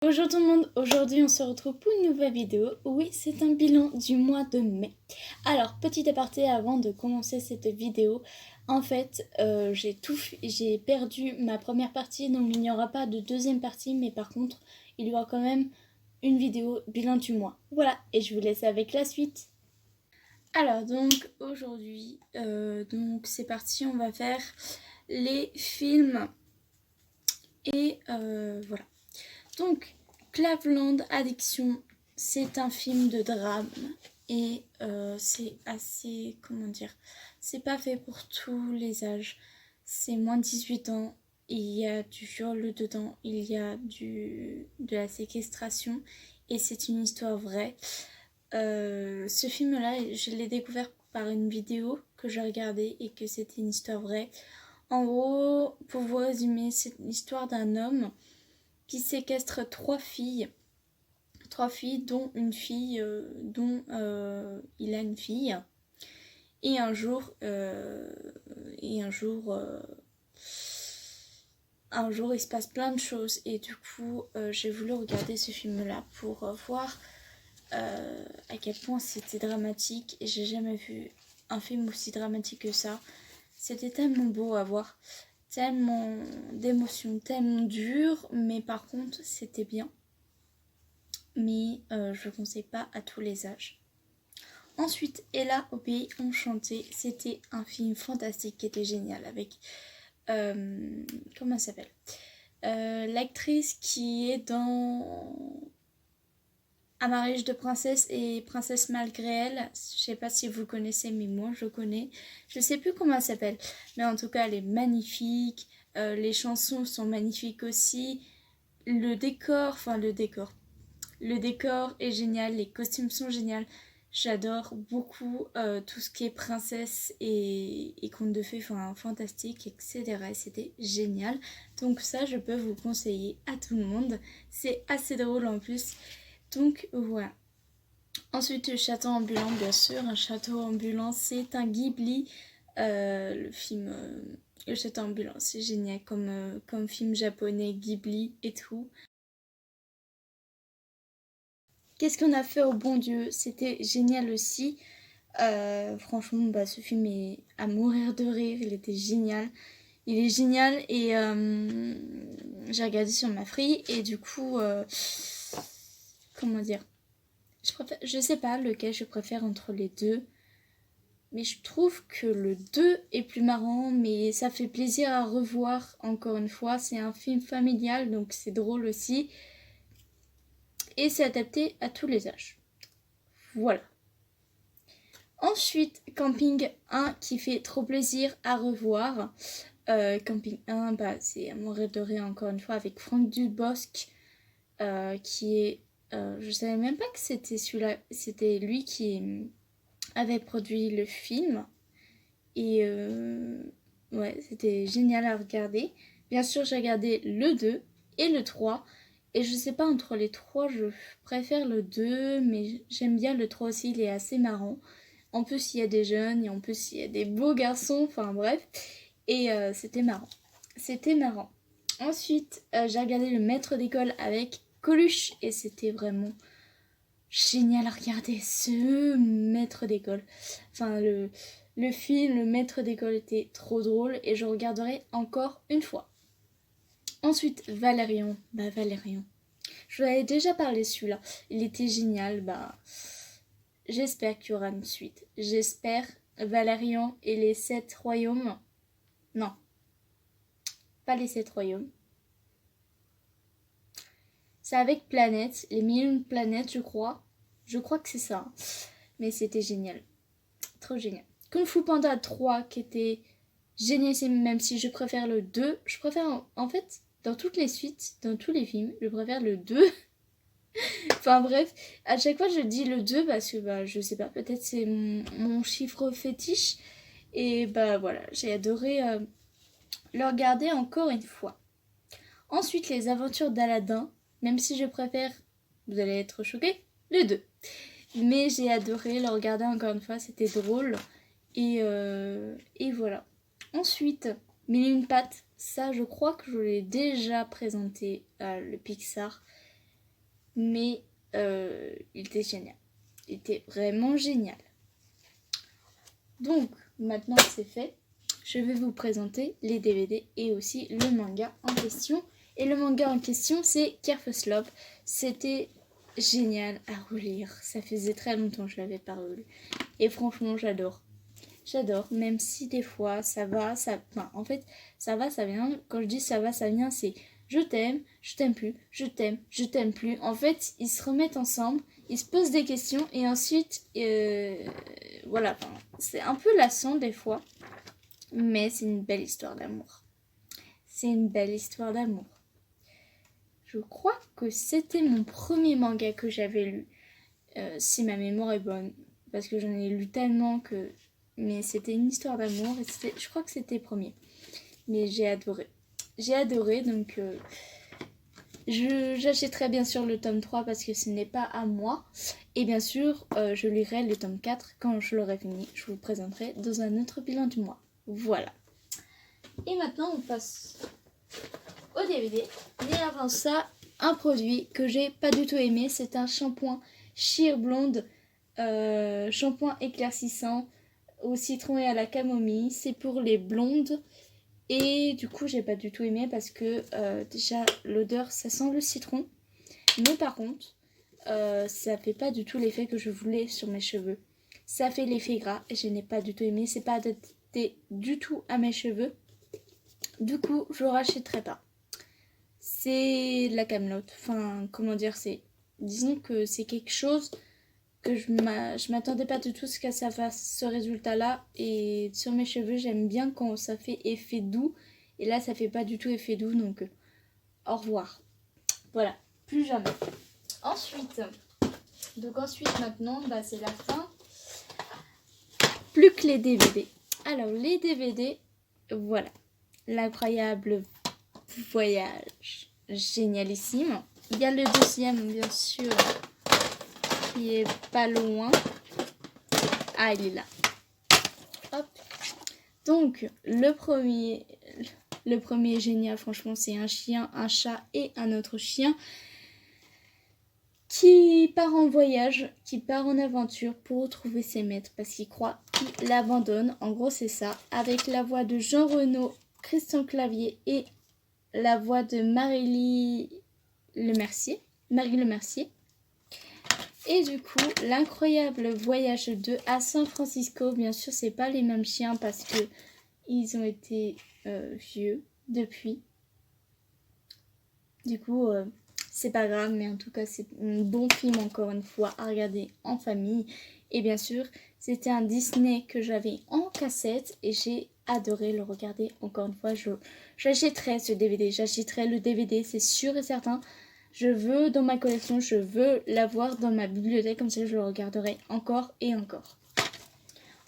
Bonjour tout le monde, aujourd'hui on se retrouve pour une nouvelle vidéo. Oui, c'est un bilan du mois de mai. Alors, petit aparté avant de commencer cette vidéo. En fait, j'ai perdu ma première partie, donc il n'y aura pas de deuxième partie, mais par contre, il y aura quand même une vidéo bilan du mois. Voilà, et je vous laisse avec la suite. Alors, donc aujourd'hui, c'est parti, on va faire les films. Et voilà. Donc, Cleveland Addiction, c'est un film de drame et c'est assez, comment dire, c'est pas fait pour tous les âges. C'est moins de 18 ans, il y a du viol dedans, il y a de la séquestration et c'est une histoire vraie. Ce film-là, je l'ai découvert par une vidéo que j'ai regardée et que c'était une histoire vraie. En gros, pour vous résumer, c'est l'histoire d'un homme qui séquestre trois filles, dont une fille, il a une fille. Et un jour, il se passe plein de choses. Et du coup, j'ai voulu regarder ce film-là pour voir à quel point c'était dramatique. Et j'ai jamais vu un film aussi dramatique que ça. C'était tellement beau à voir, tellement d'émotions, tellement dur, mais par contre, c'était bien. Mais je ne conseille pas à tous les âges. Ensuite, Ella au pays enchanté, c'était un film fantastique qui était génial avec comment elle s'appelle, l'actrice qui est dans Un mariage de princesse et Princesse malgré elle. Je sais pas si vous connaissez, mais moi je connais. Je sais plus comment elle s'appelle, mais en tout cas elle est magnifique. Les chansons sont magnifiques aussi. Le décor est génial, les costumes sont géniaux. J'adore beaucoup tout ce qui est princesse et contes de fées, enfin fantastique, etc. Et c'était génial. Donc ça, je peux vous conseiller à tout le monde. C'est assez drôle en plus. Donc voilà. Ensuite, le château ambulant, bien sûr. Un château ambulant, c'est un Ghibli. Le film Le château ambulant, c'est génial comme film japonais, Ghibli et tout. Qu'est-ce qu'on a fait au bon Dieu? C'était génial aussi. Franchement, ce film est à mourir de rire. Il était génial. Il est génial et j'ai regardé sur ma free et du coup, comment dire? Je sais pas lequel je préfère entre les deux. Mais je trouve que le 2 est plus marrant, mais ça fait plaisir à revoir encore une fois. C'est un film familial, donc c'est drôle aussi. Et c'est adapté à tous les âges. Voilà. Ensuite, Camping 1 qui fait trop plaisir à revoir. Camping 1, c'est Amour et doré encore une fois avec Franck Dubosc qui est... je savais même pas que c'était celui-là, c'était lui qui avait produit le film. Et ouais, c'était génial à regarder. Bien sûr, j'ai regardé le 2 et le 3. Et je sais pas, entre les trois, je préfère le 2, mais j'aime bien le 3 aussi, il est assez marrant. En plus, il y a des jeunes, et en plus, il y a des beaux garçons, enfin bref. Et c'était marrant. C'était marrant. Ensuite, j'ai regardé Le Maître d'école avec Coluche, et c'était vraiment génial à regarder, ce Maître d'école. Enfin, le film, Le Maître d'école était trop drôle, et je regarderai encore une fois. Ensuite, Valérian. Valérian. Je vous avais déjà parlé celui-là. Il était génial. J'espère qu'il y aura une suite. J'espère. Valérian et les 7 royaumes. Non. Pas les 7 royaumes. C'est avec Planète. Les 1001 planètes, je crois. Je crois que c'est ça. Mais c'était génial. Trop génial. Kung Fu Panda 3 qui était génial, même si je préfère le 2. Je préfère en fait, dans toutes les suites, dans tous les films, je préfère le 2. Enfin bref, à chaque fois je dis le 2 parce que je sais pas, peut-être c'est mon chiffre fétiche. Et voilà, j'ai adoré le regarder encore une fois. Ensuite, les aventures d'Aladin, même si je préfère, vous allez être choqués, le 2. Mais j'ai adoré le regarder encore une fois, c'était drôle. Et voilà. Ensuite, Mille et une pattes, ça je crois que je l'ai déjà présenté à le Pixar. mais il était génial. Il était vraiment génial. Donc, maintenant que c'est fait, je vais vous présenter les DVD et aussi le manga en question. Et le manga en question, c'est Care First Love. C'était génial à relire. Ça faisait très longtemps que je l'avais pas relu. Et franchement, j'adore. J'adore, même si des fois ça va, ça... Enfin, en fait, ça va, ça vient. Quand je dis ça va, ça vient, c'est je t'aime plus, je t'aime plus. En fait, ils se remettent ensemble, ils se posent des questions et ensuite, voilà. Enfin, c'est un peu lassant des fois, mais c'est une belle histoire d'amour. C'est une belle histoire d'amour. Je crois que c'était mon premier manga que j'avais lu, si ma mémoire est bonne, parce que j'en ai lu tellement que... Mais c'était une histoire d'amour et je crois que c'était le premier. Mais j'ai adoré. J'ai adoré, donc j'achèterai bien sûr le tome 3 parce que ce n'est pas à moi. Et bien sûr, je lirai le tome 4 quand je l'aurai fini. Je vous le présenterai dans un autre bilan du mois. Voilà. Et maintenant, on passe au DVD. Mais avant ça, un produit que j'ai pas du tout aimé, c'est un shampoing Sheer Blonde, shampoing éclaircissant au citron et à la camomille. C'est pour les blondes. Et du coup, j'ai pas du tout aimé parce que déjà, l'odeur, ça sent le citron. Mais par contre, ça fait pas du tout l'effet que je voulais sur mes cheveux. Ça fait l'effet gras et je n'ai pas du tout aimé. C'est pas adapté du tout à mes cheveux. Du coup, je le rachèterai pas. C'est de la camelote. Enfin, comment dire, disons que c'est quelque chose que je m'attendais pas du tout à ce que ça fasse ce résultat-là. Et sur mes cheveux, j'aime bien quand ça fait effet doux. Et là, ça fait pas du tout effet doux, donc au revoir. Voilà, plus jamais. Ensuite, maintenant, c'est la fin. Plus que les DVD. Alors, les DVD, voilà. L'incroyable voyage, génialissime. Il y a le deuxième, bien sûr, qui est pas loin. Ah, il est là. Hop. Donc, le premier est génial, franchement, c'est un chien, un chat et un autre chien qui part en voyage, qui part en aventure pour retrouver ses maîtres parce qu'il croit qu'il l'abandonne. En gros, c'est ça. Avec la voix de Jean Reno, Christian Clavier et la voix de Marie Le Mercier. Et du coup, l'incroyable voyage 2 à San Francisco. Bien sûr, c'est pas les mêmes chiens parce que ils ont été vieux depuis. Du coup, c'est pas grave, mais en tout cas, c'est un bon film encore une fois à regarder en famille. Et bien sûr, c'était un Disney que j'avais en cassette et j'ai adoré le regarder encore une fois. J'achèterai ce DVD, j'achèterai le DVD, c'est sûr et certain. Je veux dans ma collection, je veux l'avoir dans ma bibliothèque, comme ça je le regarderai encore et encore.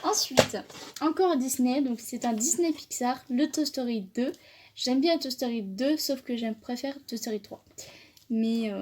Ensuite, encore Disney, donc c'est un Disney Pixar, le Toy Story 2. J'aime bien Toy Story 2, sauf que préfère Toy Story 3. Mais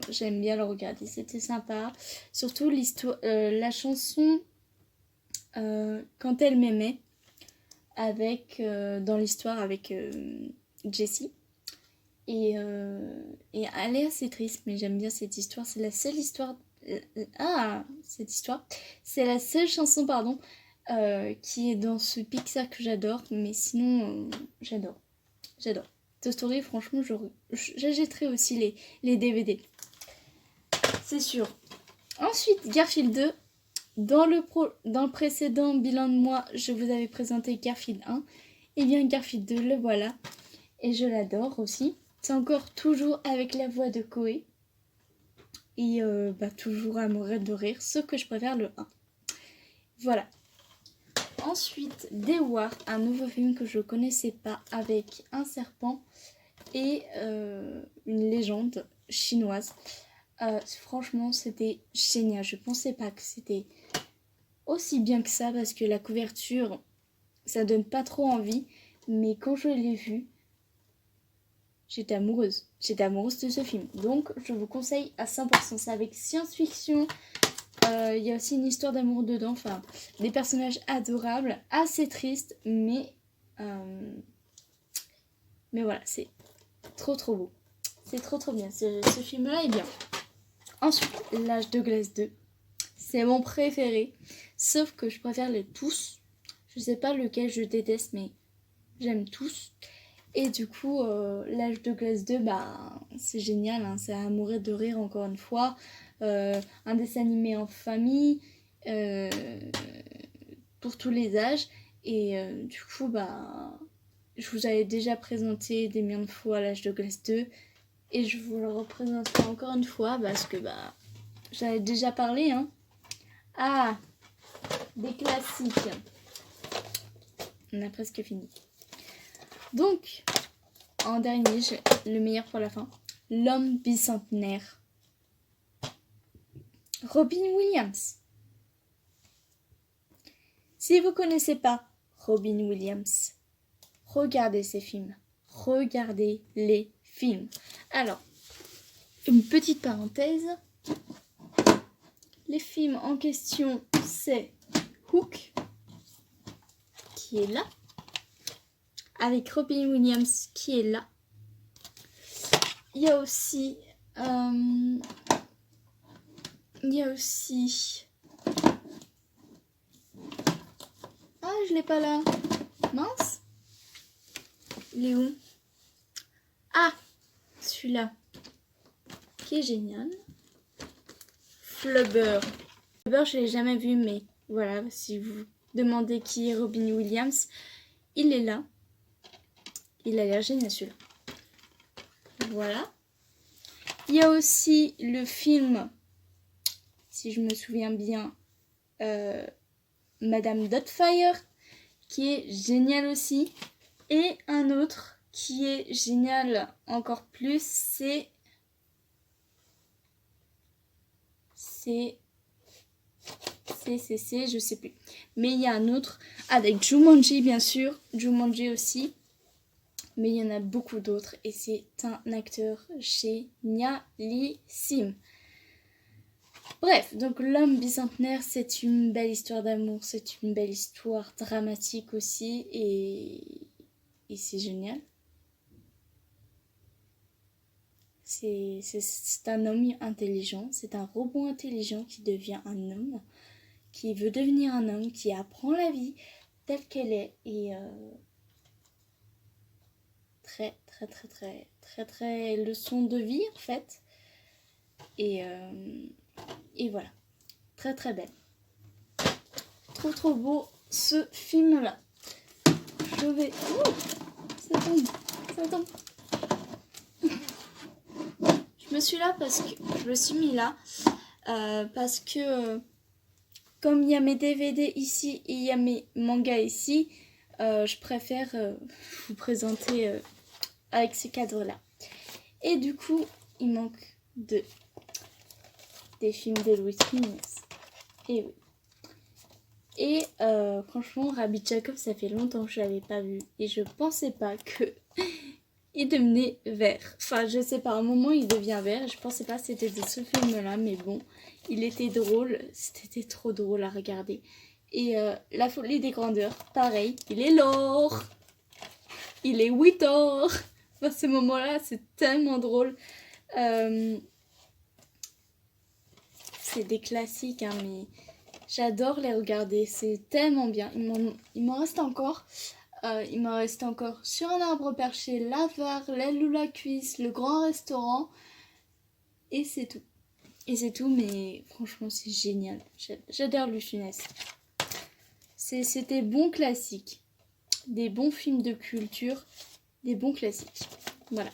j'aime bien le regarder, c'était sympa. Surtout l'histoire, la chanson Quand elle m'aimait, dans l'histoire avec Jessie. Et elle est assez triste, mais j'aime bien cette histoire. C'est la seule histoire. C'est la seule chanson, pardon, qui est dans ce Pixar que j'adore. Mais sinon, j'adore. Toy Story, franchement, j'achèterai aussi les DVD. C'est sûr. Ensuite, Garfield 2. Dans le précédent bilan de mois, je vous avais présenté Garfield 1. Et bien, Garfield 2, le voilà. Et je l'adore aussi. C'est encore toujours avec la voix de Koé. Et toujours à mourir de rire, sauf que je préfère le 1. Voilà. Ensuite, The War, un nouveau film que je ne connaissais pas avec un serpent et une légende chinoise. Franchement, c'était génial. Je pensais pas que c'était aussi bien que ça parce que la couverture, ça donne pas trop envie. Mais quand je l'ai vu, j'étais amoureuse. J'étais amoureuse de ce film. Donc, je vous conseille à 100%. C'est avec science-fiction. Il y a aussi une histoire d'amour dedans. Enfin, des personnages adorables. Assez tristes. Mais voilà, c'est trop trop beau. C'est trop trop bien. Ce film-là est bien. Ensuite, L'Âge de glace 2. C'est mon préféré. Sauf que je préfère les tous. Je sais pas lequel je déteste, mais j'aime tous. Et du coup, L'Âge de glace 2, bah, c'est génial. Hein, c'est à mourir de rire encore une fois. Un dessin animé en famille. Pour tous les âges. Et du coup, bah, je vous avais déjà présenté des millions de fois L'Âge de glace 2. Et je vous le représenterai encore une fois parce que bah, j'avais déjà parlé. Hein. Ah, des classiques. On a presque fini. Donc, en dernier, le meilleur pour la fin. L'homme bicentenaire. Robin Williams. Si vous ne connaissez pas Robin Williams, regardez ses films. Regardez les films. Alors, une petite parenthèse. Les films en question, c'est Hook, qui est là, avec Robin Williams, qui est là. Il y a aussi... Ah, je l'ai pas là. Mince. Il est où? Ah, celui-là. Qui est génial. Flubber. Flubber, je l'ai jamais vu, mais voilà, si vous demandez qui est Robin Williams, il est là. Il a l'air génial celui-là. Voilà. Il y a aussi le film, si je me souviens bien, Madame Doubtfire, qui est génial aussi. Et un autre qui est génial encore plus, c'est je sais plus. Mais il y a un autre avec Jumanji, bien sûr. Jumanji aussi. Mais il y en a beaucoup d'autres. Et c'est un acteur génialissime. Bref, donc L'homme bicentenaire, c'est une belle histoire d'amour. C'est une belle histoire dramatique aussi. Et c'est génial. C'est un homme intelligent, c'est un robot intelligent qui devient un homme, qui veut devenir un homme, qui apprend la vie telle qu'elle est et très leçon de vie en fait. Et voilà, très belle. Trop beau ce film là. Je vais... Oh, ça tombe. Je me suis mis là parce que comme il y a mes DVD ici et il y a mes mangas ici, je préfère vous présenter avec ces cadres-là. Et du coup, il manque des films de Louis Funès. Et oui. Et franchement, Rabbi Jacob, ça fait longtemps que je l'avais pas vu et je pensais pas que il devenait vert. Enfin, je sais pas, à un moment il devient vert. Je pensais pas que c'était de ce film-là, mais bon, il était drôle. C'était trop drôle à regarder. Et La folie des grandeurs, pareil, il est lourd. Il est 8 heures. À ce moment-là, c'est tellement drôle. C'est des classiques, hein, mais j'adore les regarder. C'est tellement bien. Il m'en reste encore. Il m'en reste encore Sur un arbre perché, L'Avare, L'aile ou la cuisse, Le grand restaurant. Et c'est tout. Mais franchement, c'est génial. J'adore Louis Funès. C'était bons classiques. Des bons films de culture. Des bons classiques. Voilà.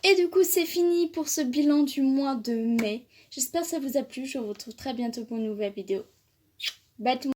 Et du coup, c'est fini pour ce bilan du mois de mai. J'espère que ça vous a plu. Je vous retrouve très bientôt pour une nouvelle vidéo. Bye tout le monde.